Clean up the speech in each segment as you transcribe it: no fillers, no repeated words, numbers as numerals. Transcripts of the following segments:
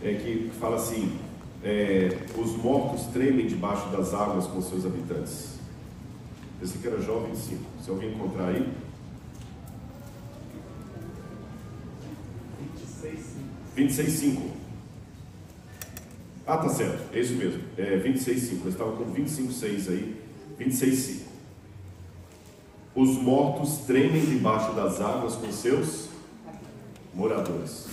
que fala assim, os mortos tremem debaixo das águas com seus habitantes. Esse aqui era Jó 25, se alguém encontrar aí. 26:5. Ah, tá certo, é isso mesmo, 26:5, eu estava com 25:6 aí, 26:5. Os mortos tremem debaixo das águas com seus moradores.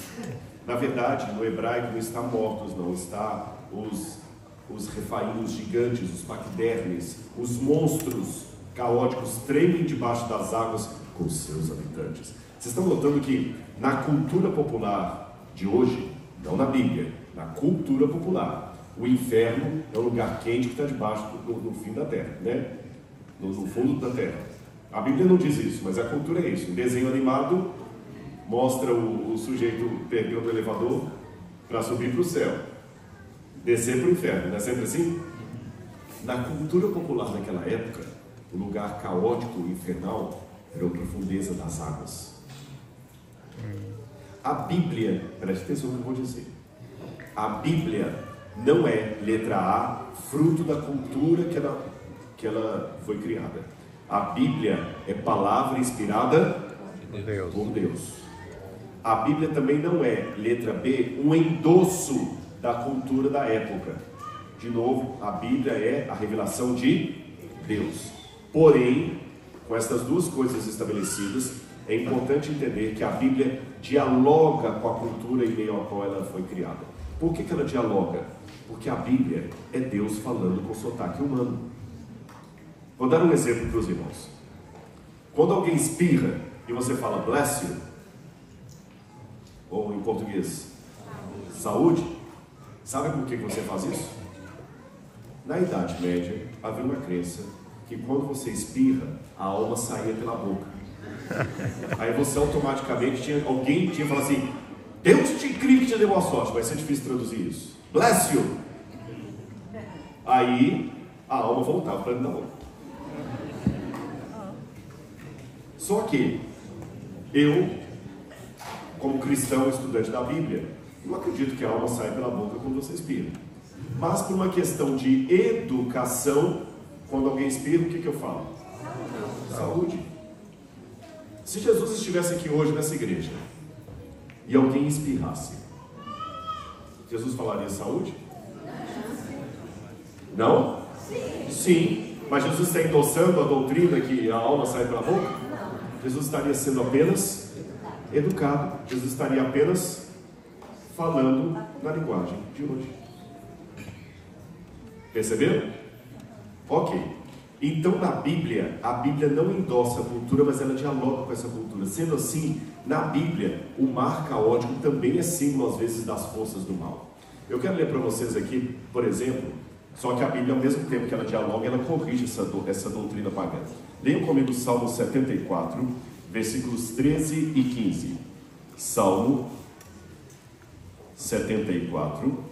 Na verdade, no hebraico não está mortos, não, está os refaínos gigantes, os paquidermes, os monstros caóticos tremem debaixo das águas com seus habitantes. Vocês estão notando que na cultura popular de hoje, não na Bíblia, na cultura popular, o inferno é um lugar quente que está debaixo do fim da terra, né? No fundo da terra. A Bíblia não diz isso, mas a cultura é isso. Um desenho animado mostra o sujeito pegando o elevador para subir para o céu, descer para o inferno, não é sempre assim? Na cultura popular daquela época, o lugar caótico e infernal era a profundeza das águas. A Bíblia, preste atenção no que eu vou dizer, a Bíblia não é, letra A, fruto da cultura que ela foi criada. A Bíblia é palavra inspirada por Deus. A Bíblia também não é, letra B, um endosso da cultura da época. De novo, a Bíblia é a revelação de Deus. Porém, com essas duas coisas estabelecidas, é importante entender que a Bíblia dialoga com a cultura em meio à qual ela foi criada. Por que ela dialoga? Porque a Bíblia é Deus falando com sotaque humano. Vou dar um exemplo para os irmãos. Quando alguém espirra e você fala bless you, ou em português, saúde, sabe por que você faz isso? Na Idade Média, havia uma crença que quando você espirra, a alma saía pela boca. Aí você automaticamente alguém tinha falado assim, Deus te crie que te deu boa sorte, vai ser difícil traduzir isso. Bless you. Aí a alma voltava para dentro da boca. Só que eu, como cristão estudante da Bíblia, não acredito que a alma saia pela boca quando você espirra. Mas por uma questão de educação, quando alguém espirra, o que eu falo? Saúde. Se Jesus estivesse aqui hoje nessa igreja e alguém espirrasse, Jesus falaria saúde? Não? Sim. Mas Jesus está endossando a doutrina que a alma sai pela boca? Jesus estaria sendo apenas educado. Jesus estaria apenas falando na linguagem de hoje. Perceberam? Ok. Então na Bíblia, a Bíblia não endossa a cultura, mas ela dialoga com essa cultura. Sendo assim, na Bíblia, o mar caótico também é símbolo às vezes das forças do mal. Eu quero ler para vocês aqui, por exemplo, só que a Bíblia, ao mesmo tempo que ela dialoga, ela corrige essa doutrina pagã. Leiam comigo Salmo 74, versículos 13 e 15. Salmo 74,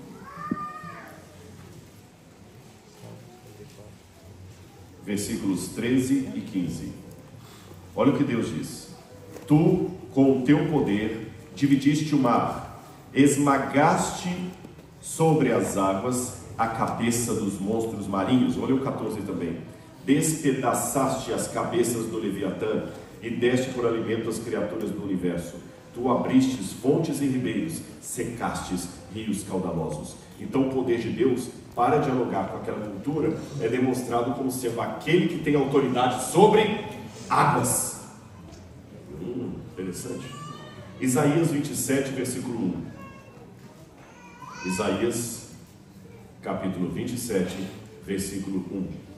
versículos 13 e 15. Olha o que Deus diz. Tu, com o teu poder, dividiste o mar, esmagaste sobre as águas a cabeça dos monstros marinhos. Olha o 14 também. Despedaçaste as cabeças do Leviatã e deste por alimento as criaturas do universo. Tu abristes fontes e ribeiros, secastes rios caudalosos. Então o poder de Deus, para dialogar com aquela cultura, é demonstrado como sendo aquele que tem autoridade sobre águas. Interessante. Isaías 27, versículo 1. Isaías, capítulo 27, versículo 1.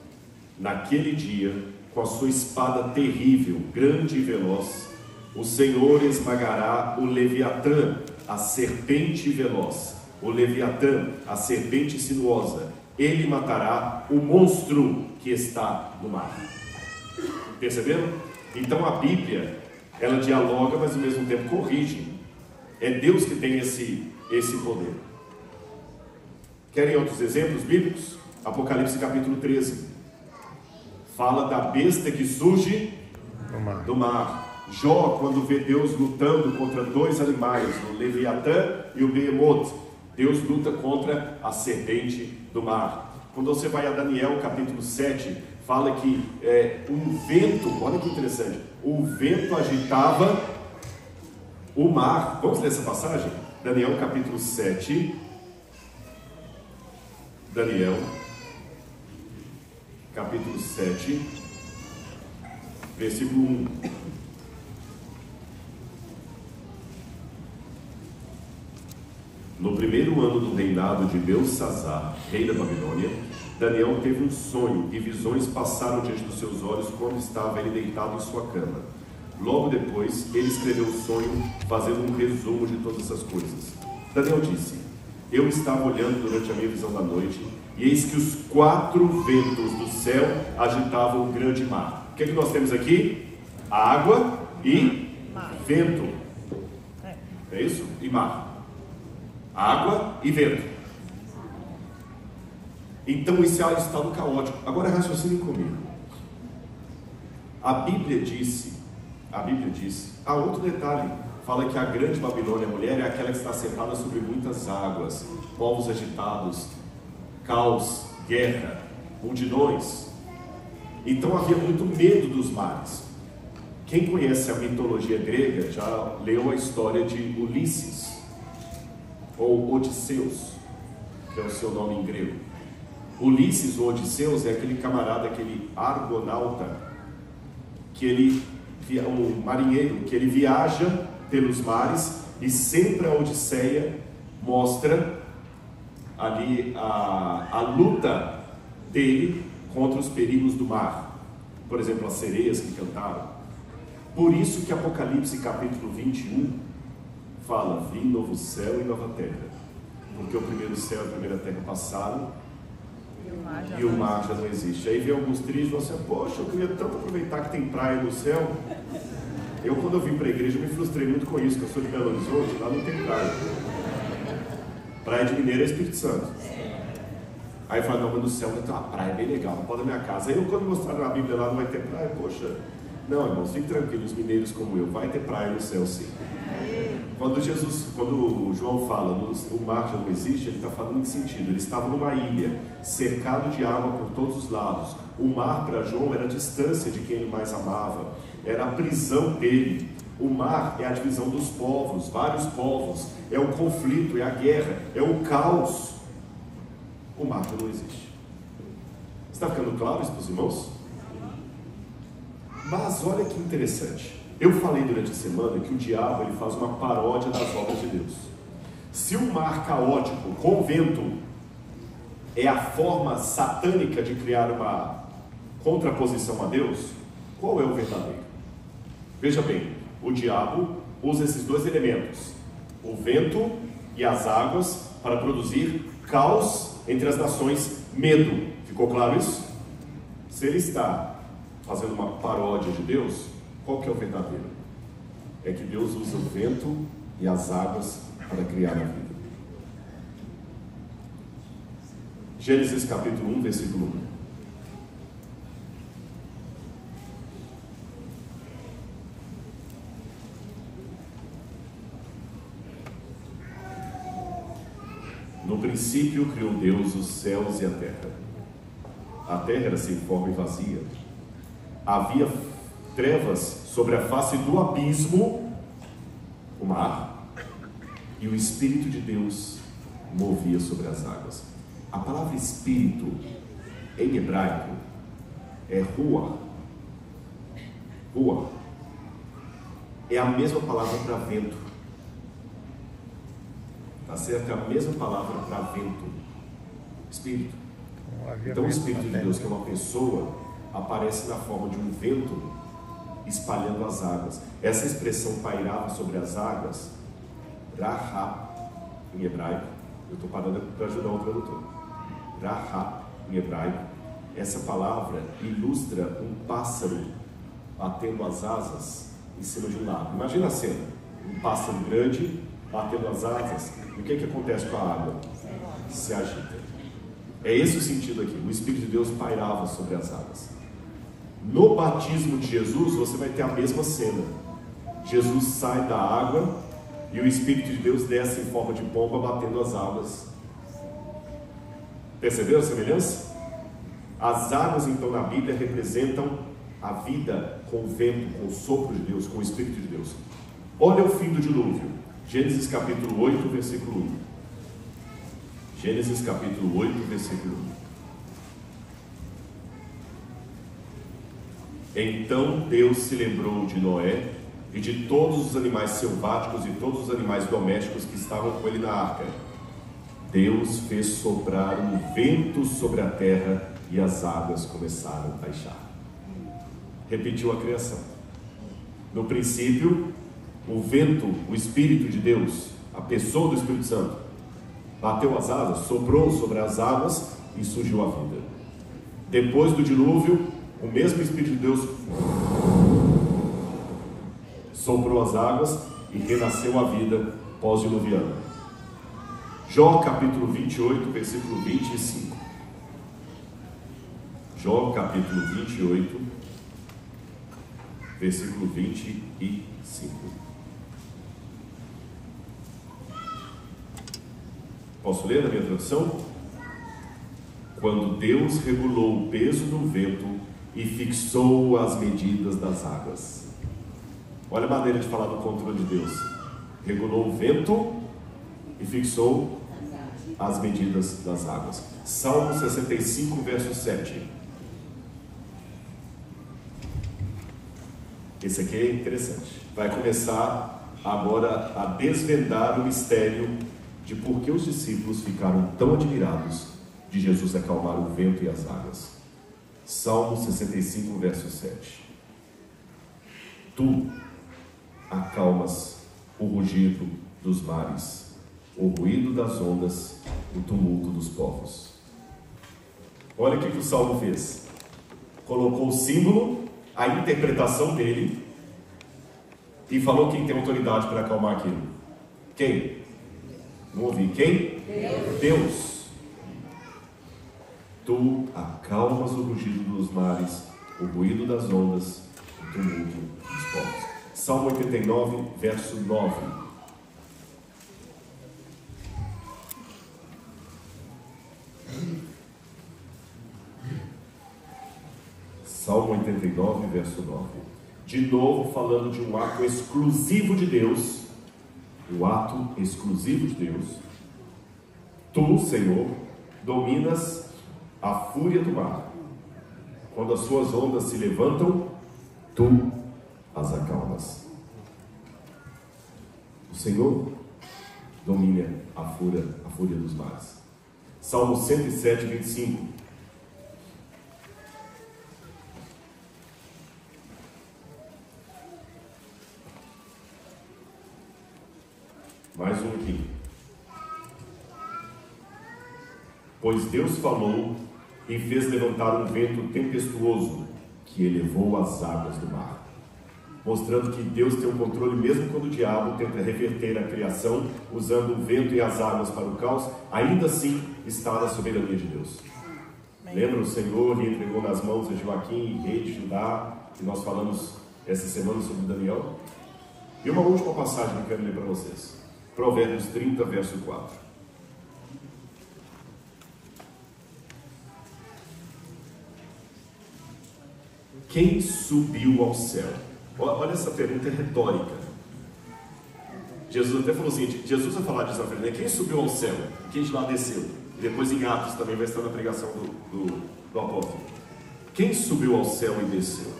Naquele dia, com a sua espada terrível, grande e veloz, o Senhor esmagará o Leviatã, a serpente veloz, o Leviatã, a serpente sinuosa. Ele matará o monstro que está no mar. Perceberam? Então a Bíblia, ela dialoga, mas ao mesmo tempo corrige. É Deus que tem esse poder. Querem outros exemplos bíblicos? Apocalipse capítulo 13. Fala da besta que surge do mar. Jó, quando vê Deus lutando contra dois animais, o Leviatã e o Behemoth, Deus luta contra a serpente do mar. Quando você vai a Daniel capítulo 7, fala que um vento, olha que interessante, o vento agitava o mar. Vamos ler essa passagem? Daniel capítulo 7. Daniel capítulo 7, versículo 1. No primeiro ano do reinado de Belsazar, rei da Babilônia, Daniel teve um sonho e visões passaram diante dos seus olhos quando estava ele deitado em sua cama. Logo depois, ele escreveu o sonho, fazendo um resumo de todas essas coisas. Daniel disse: eu estava olhando durante a minha visão da noite, e eis que os 4 ventos do céu agitavam o grande mar. O que é que nós temos aqui? Água e vento. É isso? E mar. Água e vento. Então esse é o estado caótico. Agora raciocinem comigo. A Bíblia disse, outro detalhe, fala que a grande Babilônia, a mulher, é aquela que está sentada sobre muitas águas, povos agitados, caos, guerra, multidões. Então havia muito medo dos mares. Quem conhece a mitologia grega já leu a história de Ulisses, ou Odisseus, que é o seu nome em grego. Ulisses ou Odisseus é aquele camarada, aquele argonauta, um marinheiro, que ele viaja pelos mares, e sempre a Odisseia mostra ali a luta dele contra os perigos do mar. Por exemplo, as sereias que cantaram. Por isso que Apocalipse capítulo 21 fala: vi novo céu e nova terra, porque o primeiro céu e a primeira terra passaram e o mar já não existe. Aí vem alguns tristes e falam assim: poxa, eu queria tanto aproveitar que tem praia no céu. Eu, quando eu vim para a igreja, me frustrei muito com isso, que eu sou de Belo Horizonte, lá não tem praia. Praia de Mineiro é Espírito Santo. Aí eu falei: não, mas no céu vai ter uma praia bem legal, não pode da minha casa. Aí eu, quando mostraram na Bíblia lá, não vai ter praia, poxa, não, irmãos, fiquem tranquilos, mineiros como eu, vai ter praia no céu sim. Quando João fala, o mar já não existe, ele está falando em que sentido? Ele estava numa ilha, cercado de água por todos os lados. O mar para João era a distância de quem ele mais amava, era a prisão dele. O mar é a divisão dos povos, vários povos, é o conflito, é a guerra, é o caos. O mar já não existe. Está ficando claro isso para os irmãos? Mas olha que interessante. Eu falei durante a semana que o diabo ele faz uma paródia das obras de Deus. Se o mar caótico com vento é a forma satânica de criar uma contraposição a Deus, qual é o verdadeiro? Veja bem, o diabo usa esses dois elementos, o vento e as águas, para produzir caos entre as nações, medo. Ficou claro isso? Se ele está fazendo uma paródia de Deus, qual que é o verdadeiro? É que Deus usa o vento e as águas para criar a vida. Gênesis capítulo 1, versículo 1. No princípio criou Deus os céus e a terra. A terra era sem forma e vazia. Havia trevas sobre a face do abismo, o mar, e o Espírito de Deus movia sobre as águas. A palavra Espírito, em hebraico, é ruach. Ruach é a mesma palavra para vento. Tá certo? É a mesma palavra para vento. Espírito. Então o Espírito de Deus, que é uma pessoa, aparece na forma de um vento espalhando as águas. Essa expressão pairava sobre as águas, rahá, em hebraico. Eu estou parando para ajudar o tradutor. Rahá, em hebraico. Essa palavra ilustra um pássaro batendo as asas em cima de um lago. Imagina a cena: um pássaro grande batendo as asas. E o que acontece com a água? Se agita. É esse o sentido aqui. O Espírito de Deus pairava sobre as águas. No batismo de Jesus, você vai ter a mesma cena. Jesus sai da água e o Espírito de Deus desce em forma de pomba, batendo as águas. Perceberam a semelhança? As águas, então, na Bíblia representam a vida com o vento, com o sopro de Deus, com o Espírito de Deus. Olha o fim do dilúvio. Gênesis capítulo 8, versículo 1. Gênesis capítulo 8, versículo 1. Então Deus se lembrou de Noé e de todos os animais selváticos e todos os animais domésticos que estavam com ele na arca. Deus fez soprar um vento sobre a terra e as águas começaram a baixar. Repetiu a criação. No princípio, o vento, o Espírito de Deus, a pessoa do Espírito Santo, bateu as asas, soprou sobre as águas e surgiu a vida. Depois do dilúvio, o mesmo Espírito de Deus soprou as águas e renasceu a vida pós-diluviana. Jó capítulo 28, versículo 25. Jó capítulo 28, versículo 25. Posso ler na minha tradução? Quando Deus regulou o peso do vento e fixou as medidas das águas. Olha a maneira de falar do controle de Deus. Regulou o vento e fixou as medidas das águas. Salmo 65, verso 7. Esse aqui é interessante. Vai começar agora a desvendar o mistério de por que os discípulos ficaram tão admirados de Jesus acalmar o vento e as águas. Salmo 65, verso 7. Tu acalmas o rugido dos mares, o ruído das ondas, o tumulto dos povos. Olha o que o Salmo fez. Colocou o símbolo, a interpretação dele, e falou quem tem autoridade para acalmar aquilo. Quem? Não ouvi. Quem? Deus. Tu acalmas o rugido dos mares, o ruído das ondas, o tumulto dos povos. Salmo 89, verso 9. Salmo 89, verso 9. De novo falando de um ato exclusivo de Deus. O ato exclusivo de Deus. Tu, Senhor, dominas a fúria do mar. Quando as suas ondas se levantam, tu as acalmas. O Senhor domina a fúria dos mares. Salmo 107, 25. Mais um aqui. Pois Deus falou e fez levantar um vento tempestuoso que elevou as águas do mar. Mostrando que Deus tem o controle mesmo quando o diabo tenta reverter a criação, usando o vento e as águas para o caos, ainda assim está na soberania de Deus. Lembra, o Senhor lhe entregou nas mãos a Joaquim, rei de Judá, que nós falamos essa semana sobre Daniel. E uma última passagem que eu quero ler para vocês. Provérbios 30, verso 4. Quem subiu ao céu? Olha, essa pergunta é retórica. Jesus até falou assim, Jesus vai falar disso, né? Quem subiu ao céu? Quem de lá desceu? E depois em Atos também vai estar na pregação do apóstolo. Quem subiu ao céu e desceu?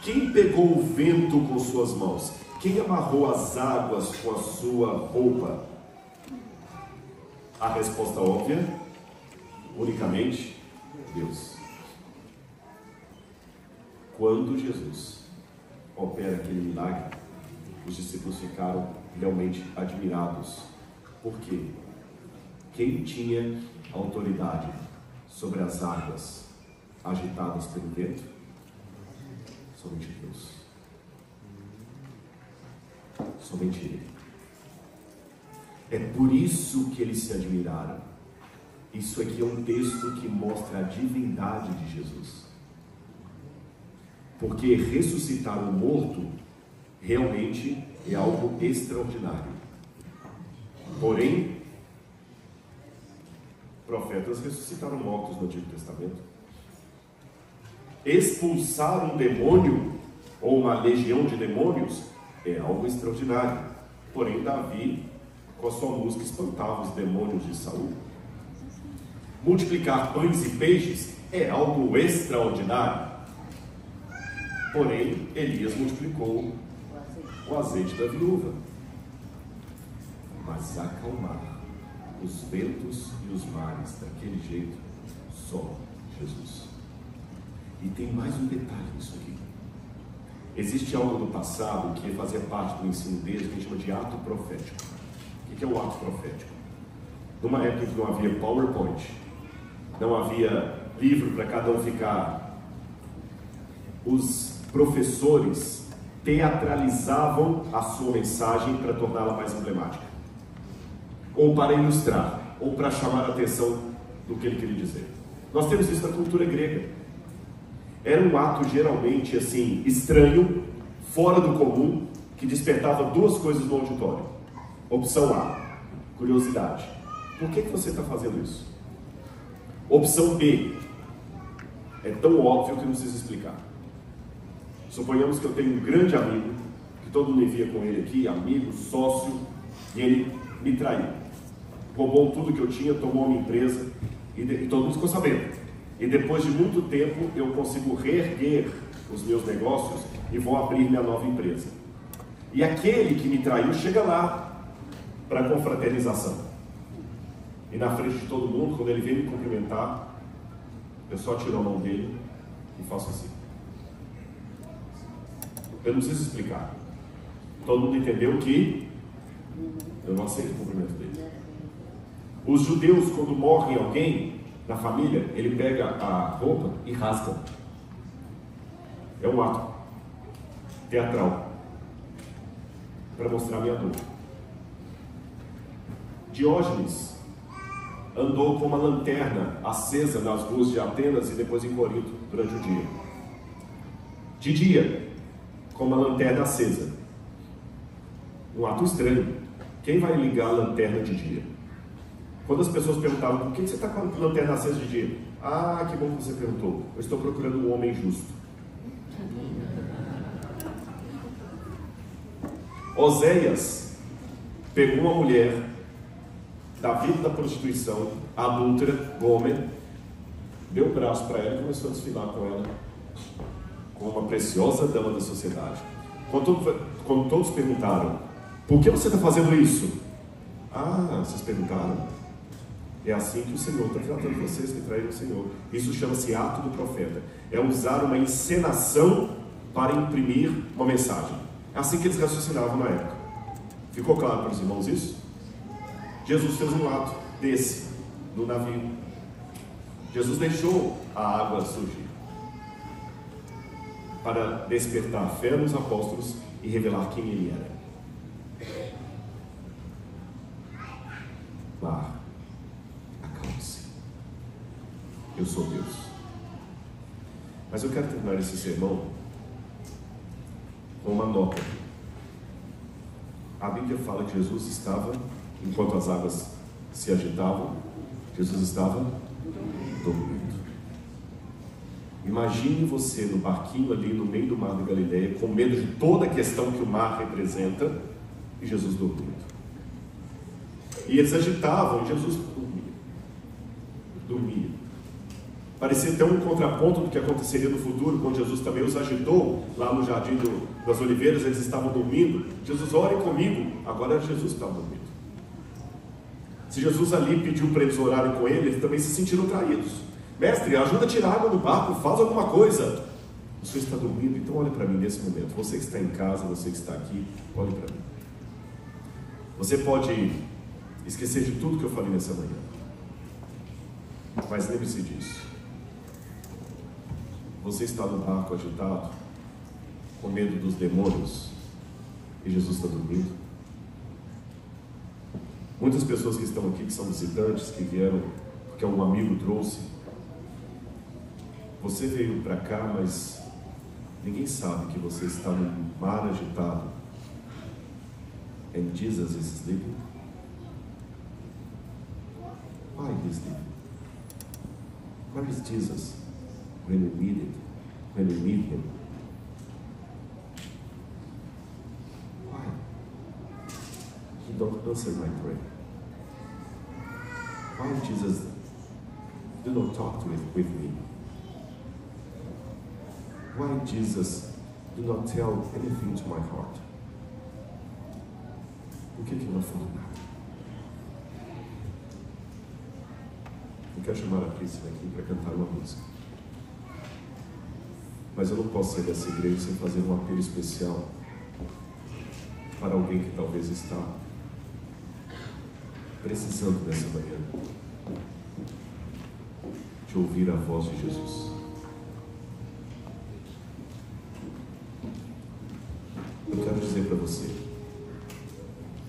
Quem pegou o vento com suas mãos? Quem amarrou as águas com a sua roupa? A resposta óbvia, unicamente Deus. Quando Jesus opera aquele milagre, os discípulos ficaram realmente admirados. Por quê? Quem tinha autoridade sobre as águas agitadas pelo vento? Somente Deus. Somente Ele. É por isso que eles se admiraram. Isso aqui é um texto que mostra a divindade de Jesus. Porque ressuscitar o morto realmente é algo extraordinário. Porém, profetas ressuscitaram mortos no Antigo Testamento. Expulsar um demônio ou uma legião de demônios é algo extraordinário. Porém, Davi, com a sua música, espantava os demônios de Saul. Multiplicar pães e peixes é algo extraordinário. Porém, Elias multiplicou o azeite da viúva. Mas acalmar os ventos e os mares daquele jeito, só Jesus. E tem mais um detalhe nisso aqui. Existe algo do passado que fazia parte do ensino deles, que a gente chama de ato profético. O que é o ato profético? Numa época que não havia PowerPoint, não havia livro para cada um ficar, os professores teatralizavam a sua mensagem para torná-la mais emblemática, ou para ilustrar, ou para chamar a atenção do que ele queria dizer. Nós temos isso na cultura grega. Era um ato geralmente assim, estranho, fora do comum, que despertava duas coisas no auditório. Opção A, curiosidade. Por que você está fazendo isso? Opção B, é tão óbvio que não precisa explicar. Suponhamos que eu tenho um grande amigo, que todo mundo via com ele aqui, amigo, sócio, e ele me traiu. Roubou tudo que eu tinha, tomou a minha empresa, e todo mundo ficou sabendo. E depois de muito tempo, eu consigo reerguer os meus negócios e vou abrir minha nova empresa. E aquele que me traiu chega lá para confraternização. E na frente de todo mundo, quando ele vem me cumprimentar, eu só tiro a mão dele e faço assim. Eu não preciso explicar. Todo mundo entendeu que eu não aceito o cumprimento dele. Os judeus, quando morre alguém na família, ele pega a roupa e rasga. É um ato teatral para mostrar minha dor. Diógenes andou com uma lanterna acesa nas ruas de Atenas e depois em Corinto durante o dia. De dia, com uma lanterna acesa. Um ato estranho. Quem vai ligar a lanterna de dia? Quando as pessoas perguntavam, por que você está com a lanterna acesa de dia? Ah, que bom que você perguntou. Eu estou procurando um homem justo. Oséias pegou uma mulher da vida da prostituição, adúltera, Gomer, deu o braço para ela e começou a desfilar com ela, com uma preciosa dama da sociedade. Quando todos perguntaram, por que você está fazendo isso? Ah, vocês perguntaram? É assim que o Senhor está tratando vocês que traíram o Senhor. Isso chama-se ato do profeta. É usar uma encenação para imprimir uma mensagem. É assim que eles raciocinavam na época. Ficou claro para os irmãos isso? Jesus fez um ato desse no navio. Jesus deixou a água surgir para despertar fé nos apóstolos e revelar quem ele era. Mar, acalme-se. Eu sou Deus. Mas eu quero terminar esse sermão com uma nota. A Bíblia fala que Jesus estava, enquanto as águas se agitavam, Jesus estava dormindo. Imagine você no barquinho ali no meio do mar da Galileia, com medo de toda a questão que o mar representa, e Jesus dormindo. E eles agitavam, e Jesus dormia. Parecia até um contraponto do que aconteceria no futuro, quando Jesus também os agitou, lá no Jardim das Oliveiras, eles estavam dormindo. Jesus, orem comigo. Agora era Jesus que estava dormindo. Se Jesus ali pediu para eles orarem com ele, eles também se sentiram traídos. Mestre, ajuda a tirar água do barco, faz alguma coisa. O senhor está dormindo, então olhe para mim nesse momento. Você que está em casa, você que está aqui, olhe para mim. Você pode esquecer de tudo que eu falei nessa manhã, mas lembre-se disso. Você está no barco agitado, com medo dos demônios, e Jesus está dormindo. Muitas pessoas que estão aqui, que são visitantes, que vieram porque algum amigo trouxe. Você veio para cá, mas ninguém sabe que você está no mar agitado. And Jesus is sleeping. he's living? Where is Jesus when we need it? When we need him? Why? He don't answer my prayer. Why Jesus do not talk with me? Why Jesus do not tell anything to my heart? Por que não fala nada? Eu quero chamar a Priscila aqui para cantar uma música. Mas eu não posso sair dessa igreja sem fazer um apelo especial para alguém que talvez está precisando nessa manhã de ouvir a voz de Jesus. Eu quero dizer para você,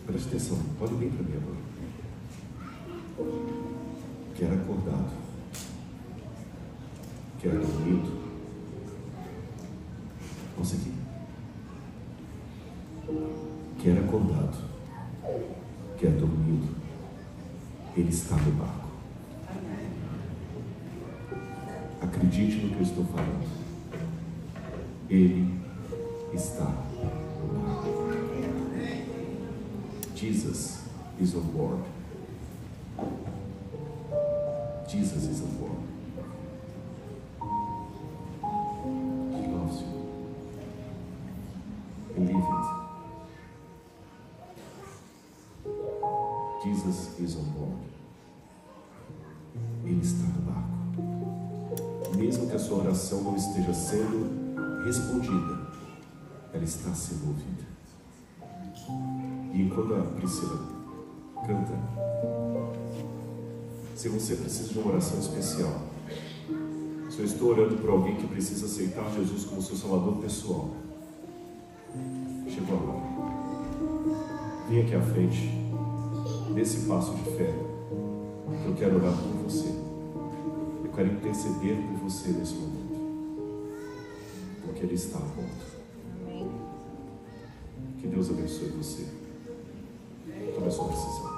preste atenção, pode vir para mim agora. Quer acordado, quer dormido, consegui. Quer acordado, quer dormido, Ele está no barco. Acredite no que eu estou falando. Ele está no barco. Jesus is on board. Jesus is on board. He loves you. Believe it. Jesus is on board. Ele está no barco. Mesmo que a sua oração não esteja sendo respondida, ela está sendo ouvida. E enquanto a Priscila canta, se você precisa de uma oração especial, se eu estou orando por alguém que precisa aceitar Jesus como seu salvador pessoal, chegou a hora. Vem aqui à frente, nesse passo de fé, que eu quero orar por você. Eu quero interceder por você nesse momento, porque Ele está à porta. Que Deus abençoe você. Tome a sua decisão.